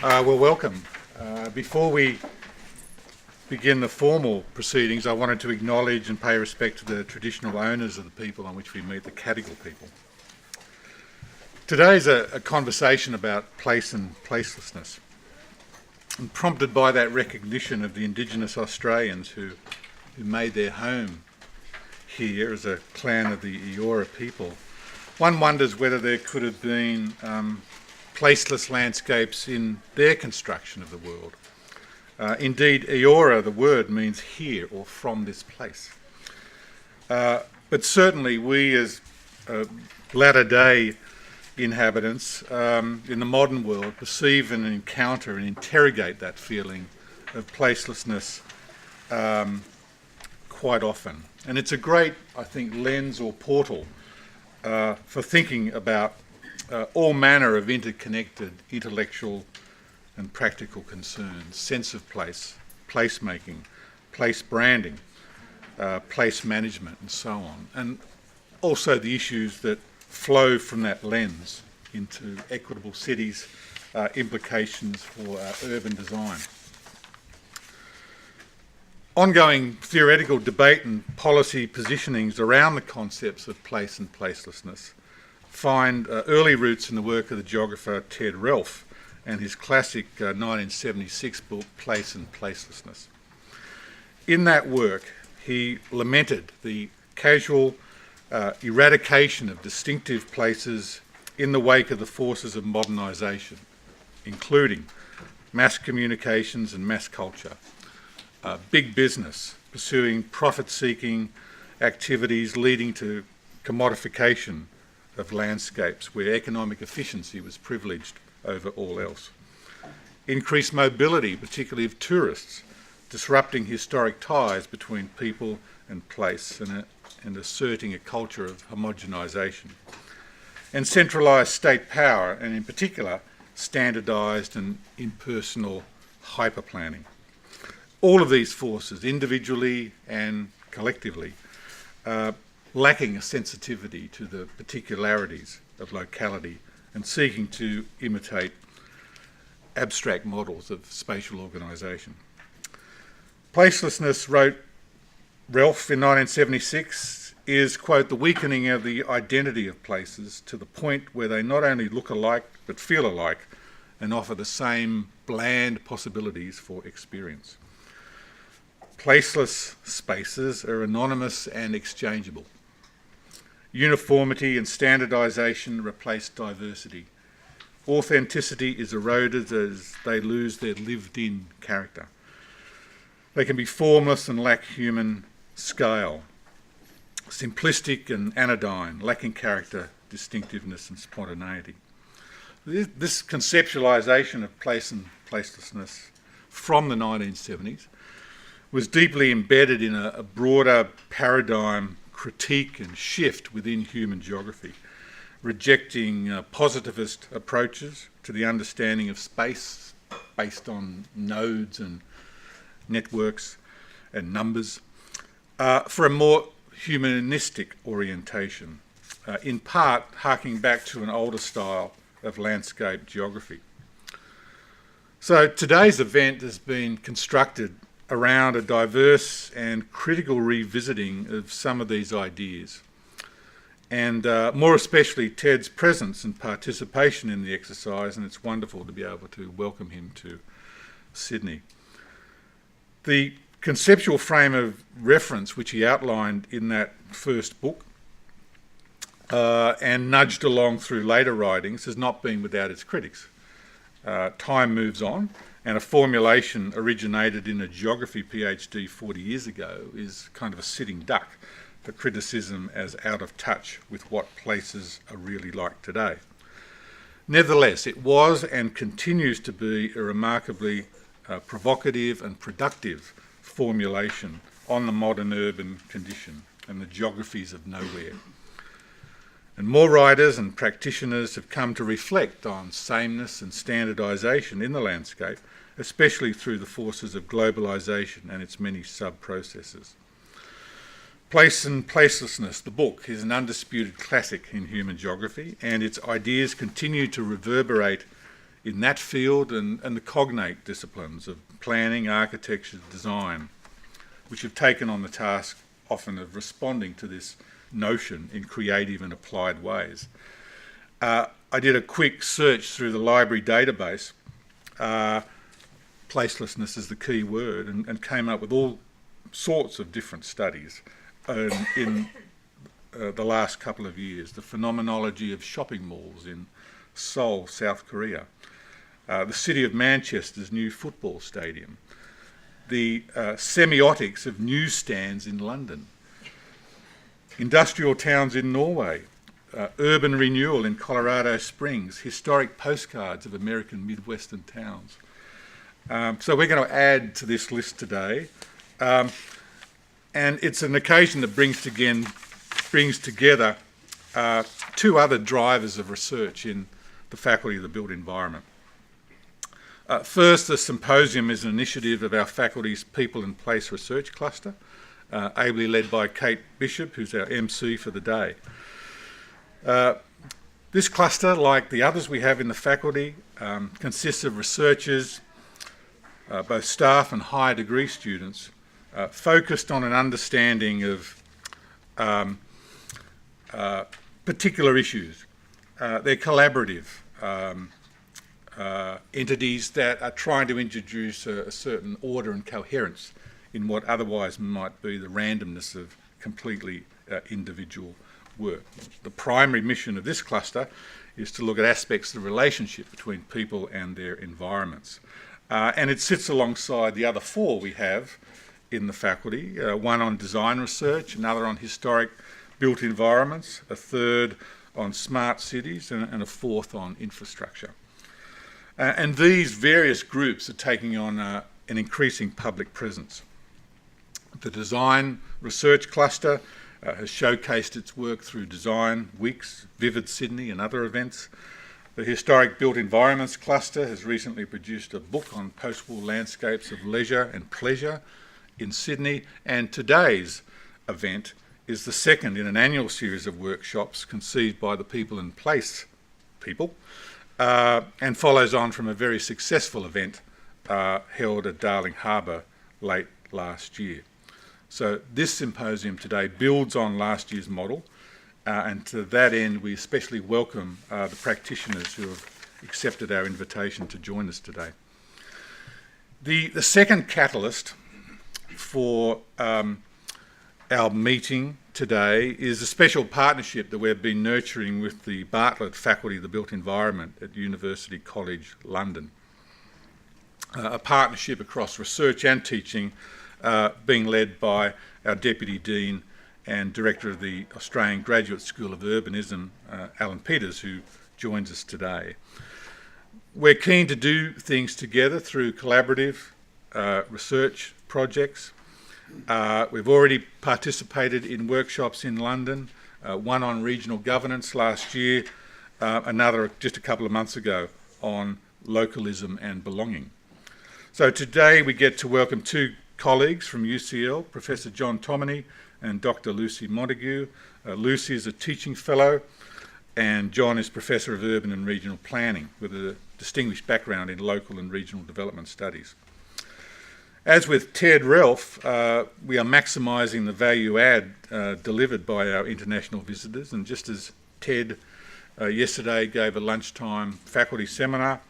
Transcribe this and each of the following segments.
Well, welcome. Before we begin the formal proceedings, I wanted to acknowledge and pay respect to the traditional owners of the people on which we meet, the Cadigal people. Today's a conversation about place and placelessness, and prompted by that recognition of the Indigenous Australians who made their home here as a clan of the Eora people. One wonders whether there could have been placeless landscapes in their construction of the world. Indeed, Eora, the word, means here or from this place. But certainly we as latter-day inhabitants in the modern world perceive and encounter and interrogate that feeling of placelessness quite often. And it's a great, I think, lens or portal for thinking about all manner of interconnected intellectual and practical concerns: sense of place, placemaking, place branding, place management, and so on. And also the issues that flow from that lens into equitable cities, implications for urban design. Ongoing theoretical debate and policy positionings around the concepts of place and placelessness find early roots in the work of the geographer Ted Ralph and his classic 1976 book, Place and Placelessness. In that work, he lamented the casual eradication of distinctive places in the wake of the forces of modernisation, including mass communications and mass culture, big business pursuing profit-seeking activities leading to commodification of landscapes where economic efficiency was privileged over all else. Increased mobility, particularly of tourists, disrupting historic ties between people and place and asserting a culture of homogenisation. And centralised state power, and in particular, standardised and impersonal hyperplanning. All of these forces, individually and collectively, lacking a sensitivity to the particularities of locality and seeking to imitate abstract models of spatial organisation. Placelessness, wrote Ralph in 1976, is, quote, the weakening of the identity of places to the point where they not only look alike but feel alike and offer the same bland possibilities for experience. Placeless spaces are anonymous and exchangeable. Uniformity and standardisation replace diversity. Authenticity is eroded as they lose their lived-in character. They can be formless and lack human scale, simplistic and anodyne, lacking character, distinctiveness and spontaneity. This conceptualisation of place and placelessness from the 1970s was deeply embedded in a broader paradigm critique and shift within human geography, rejecting positivist approaches to the understanding of space based on nodes and networks and numbers, for a more humanistic orientation, in part harking back to an older style of landscape geography. So today's event has been constructed around a diverse and critical revisiting of some of these ideas, and more especially Ted's presence and participation in the exercise, and it's wonderful to be able to welcome him to Sydney. The conceptual frame of reference which he outlined in that first book and nudged along through later writings has not been without its critics. Time moves on, and a formulation originated in a geography PhD 40 years ago is kind of a sitting duck for criticism as out of touch with what places are really like today. Nevertheless, it was and continues to be a remarkably provocative and productive formulation on the modern urban condition and the geographies of nowhere. And more writers and practitioners have come to reflect on sameness and standardisation in the landscape, especially through the forces of globalisation and its many sub-processes. Place and Placelessness, the book, is an undisputed classic in human geography, and its ideas continue to reverberate in that field and the cognate disciplines of planning, architecture, design, which have taken on the task often of responding to this notion in creative and applied ways. I did a quick search through the library database. Placelessness is the key word, and came up with all sorts of different studies in the last couple of years. The phenomenology of shopping malls in Seoul, South Korea, the city of Manchester's new football stadium, the semiotics of newsstands in London, industrial towns in Norway, urban renewal in Colorado Springs, historic postcards of American Midwestern towns. So we're going to add to this list today, and it's an occasion that brings together two other drivers of research in the Faculty of the Built Environment. First, the Symposium is an initiative of our faculty's People and Place Research Cluster, ably led by Kate Bishop, who's our MC for the day. This cluster, like the others we have in the faculty, consists of researchers, both staff and higher degree students, focused on an understanding of particular issues. They're collaborative entities that are trying to introduce a certain order and coherence in what otherwise might be the randomness of completely individual work. The primary mission of this cluster is to look at aspects of the relationship between people and their environments. And it sits alongside the other four we have in the faculty, one on design research, another on historic built environments, a third on smart cities, and a fourth on infrastructure. And these various groups are taking on an increasing public presence. The design research cluster has showcased its work through design weeks, Vivid Sydney and other events. The Historic Built Environments Cluster has recently produced a book on post-war landscapes of leisure and pleasure in Sydney, and today's event is the second in an annual series of workshops conceived by the People and Place people, and follows on from a very successful event held at Darling Harbour late last year. So this symposium today builds on last year's model, and to that end we especially welcome the practitioners who have accepted our invitation to join us today. The second catalyst for our meeting today is a special partnership that we've been nurturing with the Bartlett Faculty of the Built Environment at University College London. A partnership across research and teaching being led by our Deputy Dean and Director of the Australian Graduate School of Urbanism, Alan Peters, who joins us today. We're keen to do things together through collaborative research projects. We've already participated in workshops in London, one on regional governance last year, another just a couple of months ago on localism and belonging. So today we get to welcome two colleagues from UCL, Professor John Tomini and Dr. Lucy Montague. Lucy is a teaching fellow and John is Professor of Urban and Regional Planning with a distinguished background in local and regional development studies. As with TED Relf, we are maximising the value add delivered by our international visitors, and just as TED yesterday gave a lunchtime faculty seminar,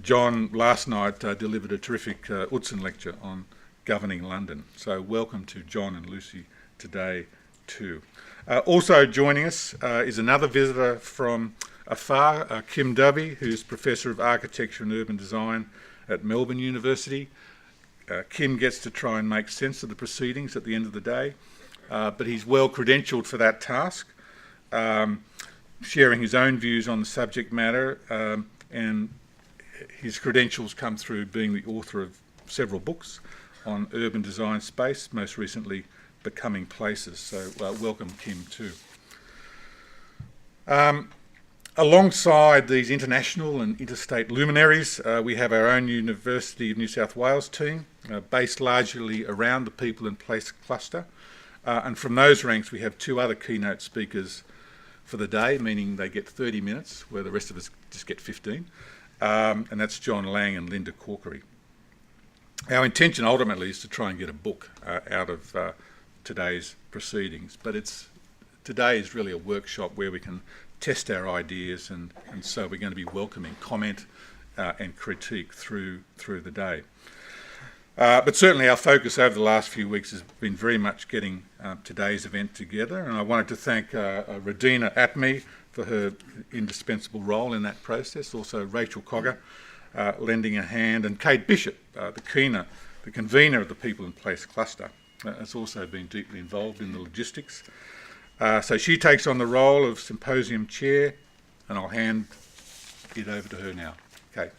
John last night delivered a terrific Utzon lecture on governing London. So welcome to John and Lucy today too. Also joining us is another visitor from afar, Kim Dubby, who's Professor of Architecture and Urban Design at Melbourne University. Kim gets to try and make sense of the proceedings at the end of the day, but he's well credentialed for that task, sharing his own views on the subject matter, and his credentials come through being the author of several books on urban design space, most recently Becoming Places. So welcome Kim too. Alongside these international and interstate luminaries, we have our own University of New South Wales team, based largely around the People and Place cluster. And from those ranks, we have two other keynote speakers for the day, meaning they get 30 minutes, where the rest of us just get 15. And that's John Lang and Linda Corkery. Our intention ultimately is to try and get a book out of today's proceedings, but today is really a workshop where we can test our ideas, and so we're going to be welcoming comment and critique through the day. But certainly our focus over the last few weeks has been very much getting today's event together, and I wanted to thank Radina Atme for her indispensable role in that process, also Rachel Cogger lending a hand, and Kate Bishop, the convener of the People in Place cluster, has also been deeply involved in the logistics. So she takes on the role of Symposium Chair, and I'll hand it over to her now. Kate.